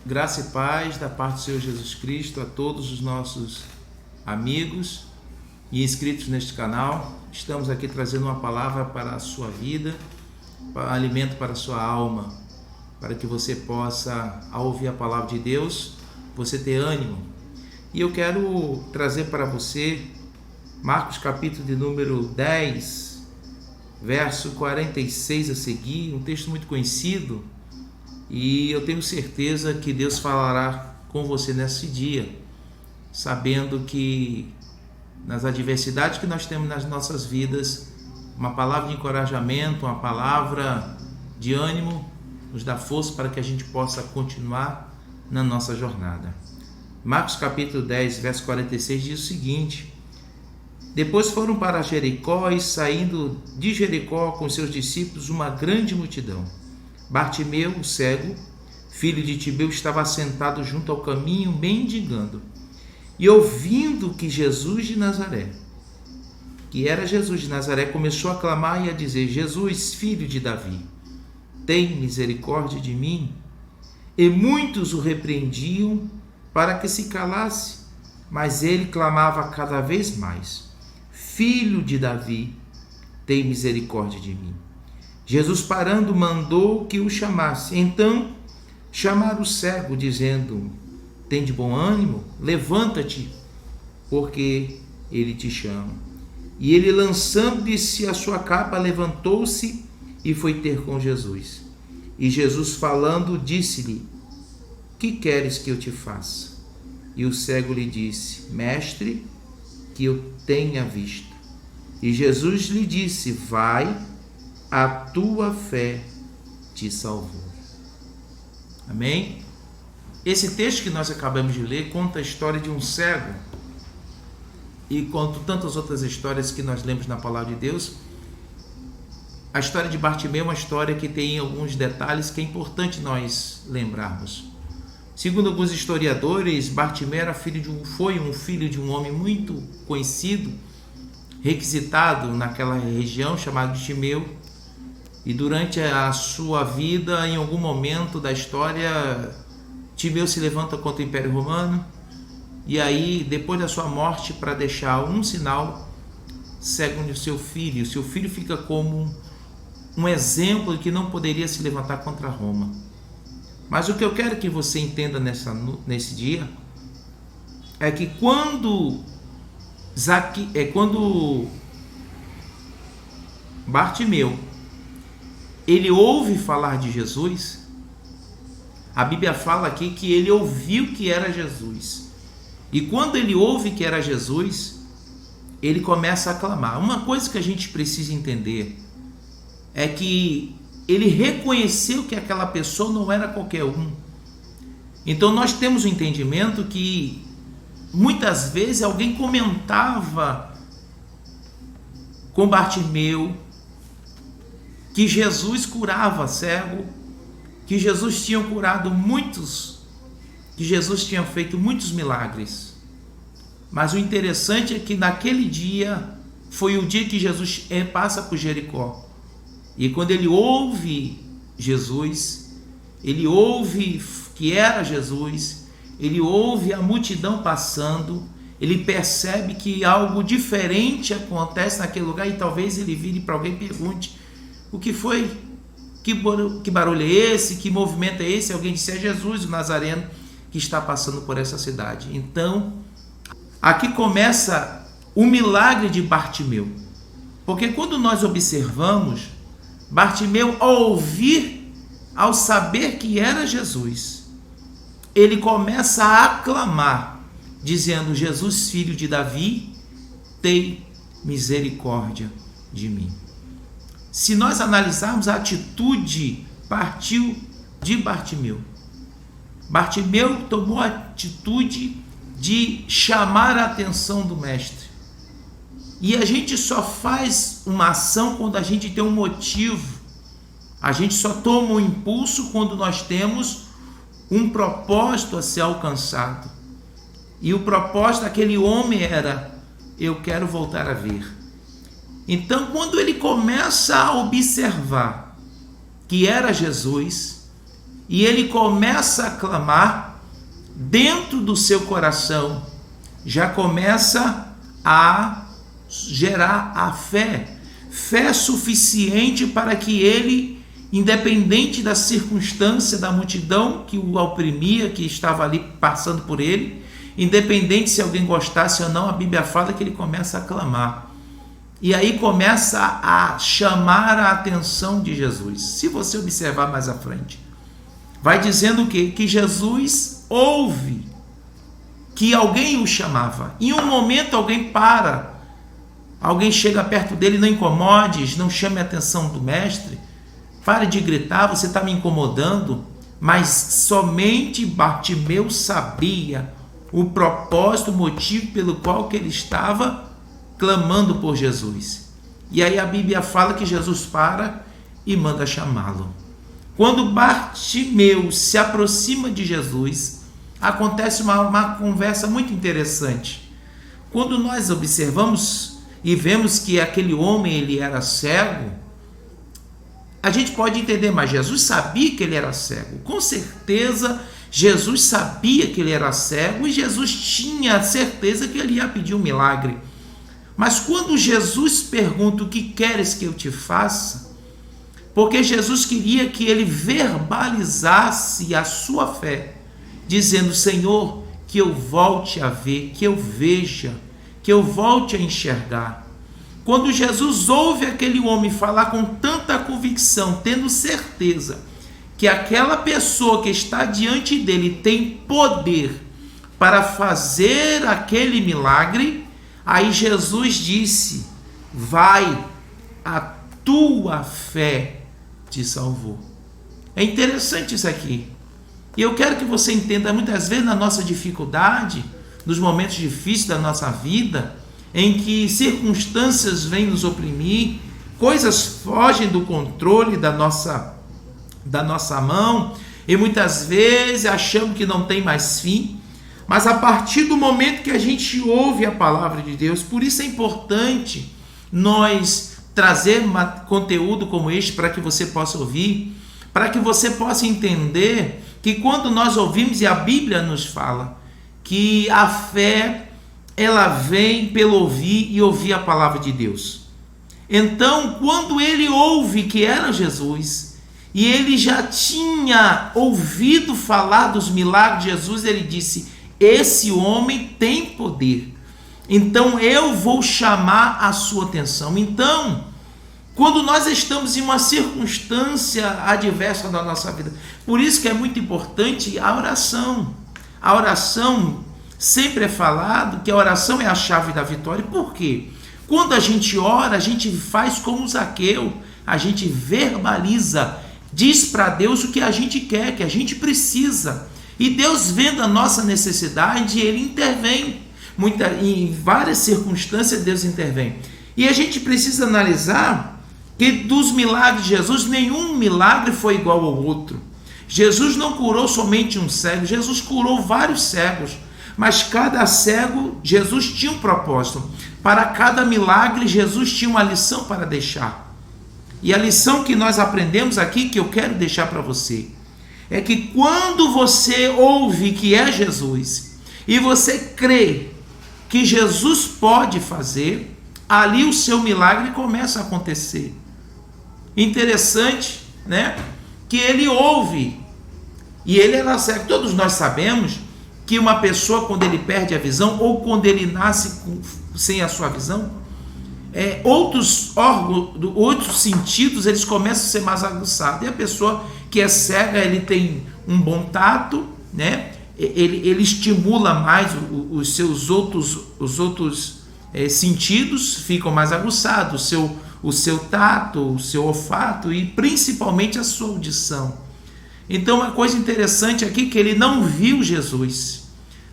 Graça e paz da parte do Senhor Jesus Cristo a todos os nossos amigos e inscritos neste canal. Estamos aqui trazendo uma palavra para a sua vida, alimento para a sua alma, para que você possa, ao ouvir a palavra de Deus, você ter ânimo. E eu quero trazer para você Marcos capítulo de número 10, verso 46 a seguir, um texto muito conhecido, e eu tenho certeza que Deus falará com você nesse dia, sabendo que nas adversidades que nós temos nas nossas vidas, uma palavra de encorajamento, uma palavra de ânimo, nos dá força para que a gente possa continuar na nossa jornada. Marcos capítulo 10, verso 46 diz o seguinte: Depois foram para Jericó, e saindo de Jericó com seus discípulos uma grande multidão. Bartimeu, o cego, filho de Timeu, estava sentado junto ao caminho, mendigando. E ouvindo que Jesus de Nazaré, que era Jesus de Nazaré, começou a clamar e a dizer: Jesus, filho de Davi, tem misericórdia de mim. E muitos o repreendiam para que se calasse, mas ele clamava cada vez mais: Filho de Davi, tem misericórdia de mim. Jesus, parando, mandou que o chamasse. Então chamaram o cego, dizendo: Tem de bom ânimo, levanta-te, porque ele te chama. E ele, lançando-se a sua capa, levantou-se e foi ter com Jesus. E Jesus, falando, disse-lhe: Que queres que eu te faça? E o cego lhe disse: Mestre, que eu tenha visto. E Jesus lhe disse: Vai, a tua fé te salvou. Amém? Esse texto que nós acabamos de ler conta a história de um cego, e conta tantas outras histórias que nós lemos na palavra de Deus. A história de Bartimeu é uma história que tem alguns detalhes que é importante nós lembrarmos. Segundo alguns historiadores, Bartimeu foi um filho de um homem muito conhecido, requisitado naquela região, chamado de Timeu. E durante a sua vida, em algum momento da história, Timeu se levanta contra o Império Romano, e aí, depois da sua morte, para deixar um sinal, cega o seu filho. O seu filho fica como um exemplo de que não poderia se levantar contra Roma. Mas o que eu quero que você entenda nesse dia é que quando Bartimeu ele ouve falar de Jesus, a Bíblia fala aqui que ele ouviu que era Jesus. E quando ele ouve que era Jesus, ele começa a clamar. Uma coisa que a gente precisa entender é que ele reconheceu que aquela pessoa não era qualquer um. Então nós temos o entendimento que muitas vezes alguém comentava com Bartimeu que Jesus curava cego, que Jesus tinha curado muitos, que Jesus tinha feito muitos milagres. Mas o interessante é que naquele dia foi o dia que Jesus passa por Jericó. E quando ele ouve Jesus, ele ouve que era Jesus, ele ouve a multidão passando, ele percebe que algo diferente acontece naquele lugar, e talvez ele vire para alguém e pergunte: o que foi? Que barulho é esse? Que movimento é esse? Alguém disse: é Jesus, o Nazareno, que está passando por essa cidade. Então, aqui começa o milagre de Bartimeu. Porque quando nós observamos, Bartimeu, ao saber que era Jesus, ele começa a aclamar, dizendo: Jesus, filho de Davi, tem misericórdia de mim. Se nós analisarmos, a atitude partiu de Bartimeu. Bartimeu tomou a atitude de chamar a atenção do mestre. E a gente só faz uma ação quando a gente tem um motivo. A gente só toma um impulso quando nós temos um propósito a ser alcançado. E o propósito daquele homem era: eu quero voltar a ver. Então, quando ele começa a observar que era Jesus, e ele começa a clamar, dentro do seu coração já começa a gerar a fé suficiente para que ele, independente da circunstância da multidão que o oprimia, que estava ali passando por ele, independente se alguém gostasse ou não, a Bíblia fala que ele começa a clamar. E aí começa a chamar a atenção de Jesus. Se você observar mais à frente, vai dizendo o quê? Que Jesus ouve que alguém o chamava. Em um momento alguém para, alguém chega perto dele, não incomodes, não chame a atenção do mestre, pare de gritar, você está me incomodando. Mas somente Bartimeu sabia o propósito, o motivo pelo qual que ele estava clamando por Jesus. E aí a Bíblia fala que Jesus para e manda chamá-lo. Quando Bartimeu se aproxima de Jesus, acontece uma conversa muito interessante. Quando nós observamos e vemos que aquele homem ele era cego, a gente pode entender, mas Jesus sabia que ele era cego. Com certeza, Jesus sabia que ele era cego e Jesus tinha certeza que ele ia pedir um milagre. Mas quando Jesus pergunta: o que queres que eu te faça? Porque Jesus queria que ele verbalizasse a sua fé, dizendo: Senhor, que eu volte a ver, que eu veja, que eu volte a enxergar. Quando Jesus ouve aquele homem falar com tanta convicção, tendo certeza que aquela pessoa que está diante dele tem poder para fazer aquele milagre, aí Jesus disse: vai, a tua fé te salvou. É interessante isso aqui. E eu quero que você entenda, muitas vezes na nossa dificuldade, nos momentos difíceis da nossa vida, em que circunstâncias vêm nos oprimir, coisas fogem do controle da nossa mão, e muitas vezes achamos que não tem mais fim, mas a partir do momento que a gente ouve a palavra de Deus, por isso é importante nós trazer conteúdo como este para que você possa ouvir, para que você possa entender que quando nós ouvimos, e a Bíblia nos fala, que a fé ela vem pelo ouvir e ouvir a palavra de Deus. Então, quando ele ouve que era Jesus, e ele já tinha ouvido falar dos milagres de Jesus, ele disse: esse homem tem poder, então eu vou chamar a sua atenção. Então, quando nós estamos em uma circunstância adversa da nossa vida, por isso que é muito importante a oração. A oração, sempre é falado que a oração é a chave da vitória. Por quê? Quando a gente ora, a gente faz como Zaqueu, a gente verbaliza, diz para Deus o que a gente quer, que a gente precisa. E Deus, vendo a nossa necessidade, ele intervém. Em várias circunstâncias Deus intervém. E a gente precisa analisar que dos milagres de Jesus, nenhum milagre foi igual ao outro. Jesus não curou somente um cego, Jesus curou vários cegos. Mas cada cego, Jesus tinha um propósito. Para cada milagre, Jesus tinha uma lição para deixar. E a lição que nós aprendemos aqui, que eu quero deixar para você, é que quando você ouve que é Jesus, e você crê que Jesus pode fazer, ali o seu milagre começa a acontecer. Interessante, né? Que ele ouve, e ele era cego. Todos nós sabemos que uma pessoa, quando ele perde a visão, ou quando ele nasce sem a sua visão, outros órgãos, outros sentidos, eles começam a ser mais aguçados. E a pessoa que é cega, ele tem um bom tato, né? Ele estimula mais os seus outros sentidos, ficam mais aguçados, o seu tato, o seu olfato e principalmente a sua audição. Então, uma coisa interessante aqui é que ele não viu Jesus,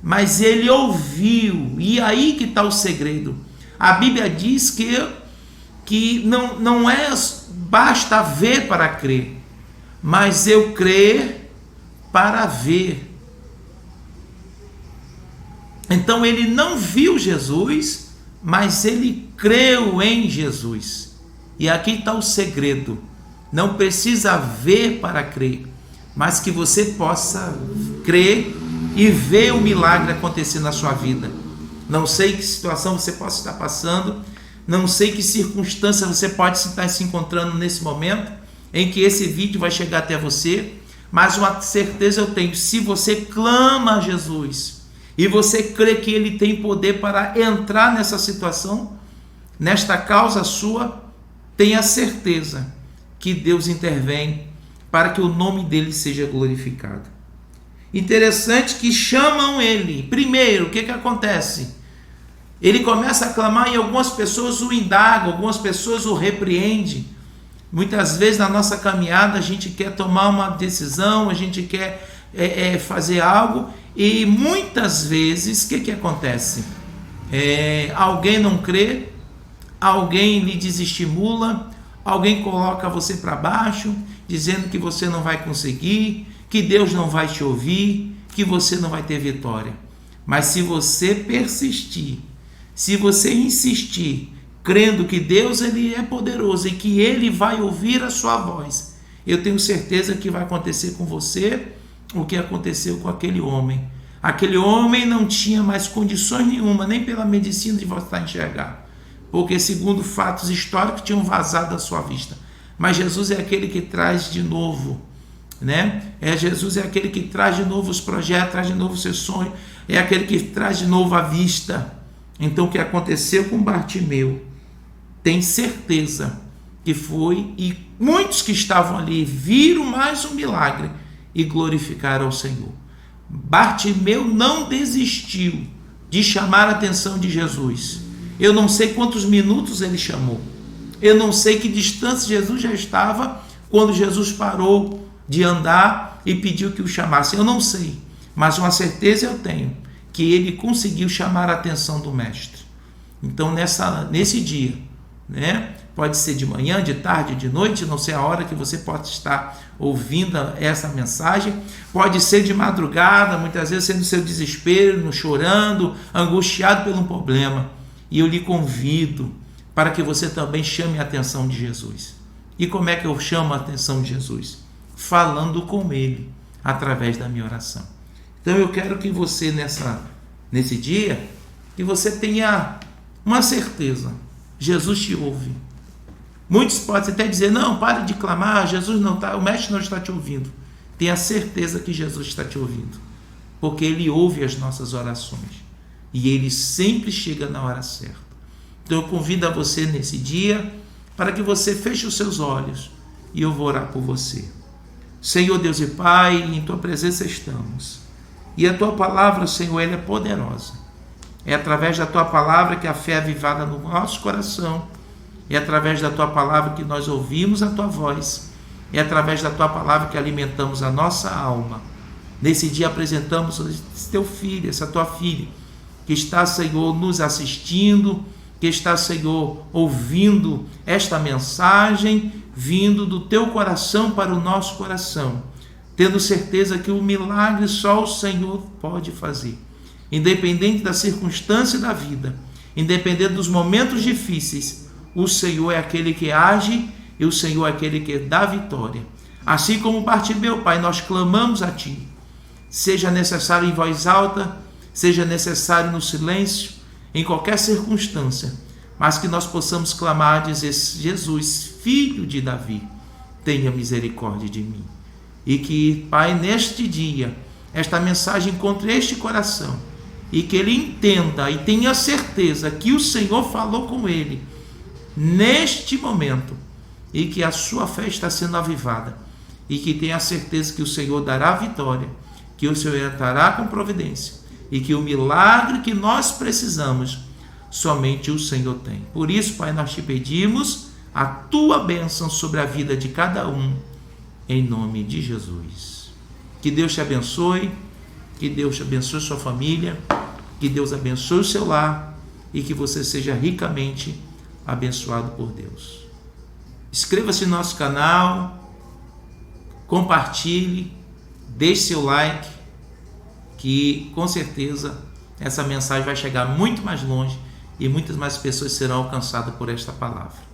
mas ele ouviu. E aí que está o segredo. A Bíblia diz que não é basta ver para crer, mas eu crer para ver. Então ele não viu Jesus, mas ele creu em Jesus. E aqui está o segredo. Não precisa ver para crer, mas que você possa crer e ver o milagre acontecer na sua vida. Não sei que situação você possa estar passando, não sei que circunstância você pode estar se encontrando nesse momento em que esse vídeo vai chegar até você, mas uma certeza eu tenho: se você clama a Jesus e você crê que Ele tem poder para entrar nessa situação, nesta causa sua, tenha certeza que Deus intervém para que o nome dele seja glorificado. Interessante que chamam ele. Primeiro, o que acontece? Ele começa a clamar e algumas pessoas o indagam, algumas pessoas o repreendem. Muitas vezes na nossa caminhada a gente quer tomar uma decisão, a gente quer fazer algo, e muitas vezes o que acontece? Alguém não crê, alguém lhe desestimula, alguém coloca você para baixo, dizendo que você não vai conseguir, que Deus não vai te ouvir, que você não vai ter vitória. Mas se você persistir, se você insistir, crendo que Deus ele é poderoso e que Ele vai ouvir a sua voz, eu tenho certeza que vai acontecer com você o que aconteceu com aquele homem. Aquele homem não tinha mais condições nenhuma, nem pela medicina, de voltar a enxergar, porque segundo fatos históricos tinham vazado da sua vista. Mas Jesus é aquele que traz de novo, né? Jesus é aquele que traz de novo os projetos, traz de novo os seus sonhos, é aquele que traz de novo a vista. Então o que aconteceu com Bartimeu, tem certeza que foi, e muitos que estavam ali viram mais um milagre e glorificaram ao Senhor. Bartimeu não desistiu de chamar a atenção de Jesus. Eu não sei quantos minutos ele chamou, eu não sei que distância Jesus já estava quando Jesus parou de andar e pediu que o chamasse, eu não sei, mas uma certeza eu tenho, que ele conseguiu chamar a atenção do mestre. Então nesse dia, né? Pode ser de manhã, de tarde, de noite, não sei a hora que você pode estar ouvindo essa mensagem, pode ser de madrugada, muitas vezes sendo seu desespero, chorando, angustiado por um problema, e eu lhe convido para que você também chame a atenção de Jesus. E como é que eu chamo a atenção de Jesus? Falando com Ele, através da minha oração. Então eu quero que você nesse dia, que você tenha uma certeza: Jesus te ouve. Muitos podem até dizer: não, pare de clamar, Jesus não está, o mestre não está te ouvindo. Tenha certeza que Jesus está te ouvindo, porque Ele ouve as nossas orações e Ele sempre chega na hora certa. Então eu convido a você nesse dia para que você feche os seus olhos e eu vou orar por você. Senhor Deus e Pai, em Tua presença estamos, e a Tua palavra, Senhor, ela é poderosa. É através da Tua palavra que a fé é avivada no nosso coração. É através da Tua palavra que nós ouvimos a Tua voz. É através da Tua palavra que alimentamos a nossa alma. Nesse dia apresentamos esse Teu filho, essa Tua filha, que está, Senhor, nos assistindo, que está, Senhor, ouvindo esta mensagem, vindo do Teu coração para o nosso coração, tendo certeza que o milagre só o Senhor pode fazer. Independente da circunstância da vida, independente dos momentos difíceis, o Senhor é aquele que age e o Senhor é aquele que dá vitória. Assim como Bartimeu, Pai, nós clamamos a Ti, seja necessário em voz alta, seja necessário no silêncio, em qualquer circunstância, mas que nós possamos clamar e dizer: Jesus, filho de Davi, tenha misericórdia de mim. E que, Pai, neste dia, esta mensagem encontre este coração, e que ele entenda e tenha certeza que o Senhor falou com ele neste momento, e que a sua fé está sendo avivada, e que tenha certeza que o Senhor dará a vitória, que o Senhor entrará com providência, e que o milagre que nós precisamos, somente o Senhor tem. Por isso, Pai, nós te pedimos a Tua bênção sobre a vida de cada um, em nome de Jesus. Que Deus te abençoe, que Deus abençoe sua família, que Deus abençoe o seu lar e que você seja ricamente abençoado por Deus. Inscreva-se no nosso canal, compartilhe, deixe seu like, que com certeza essa mensagem vai chegar muito mais longe e muitas mais pessoas serão alcançadas por esta palavra.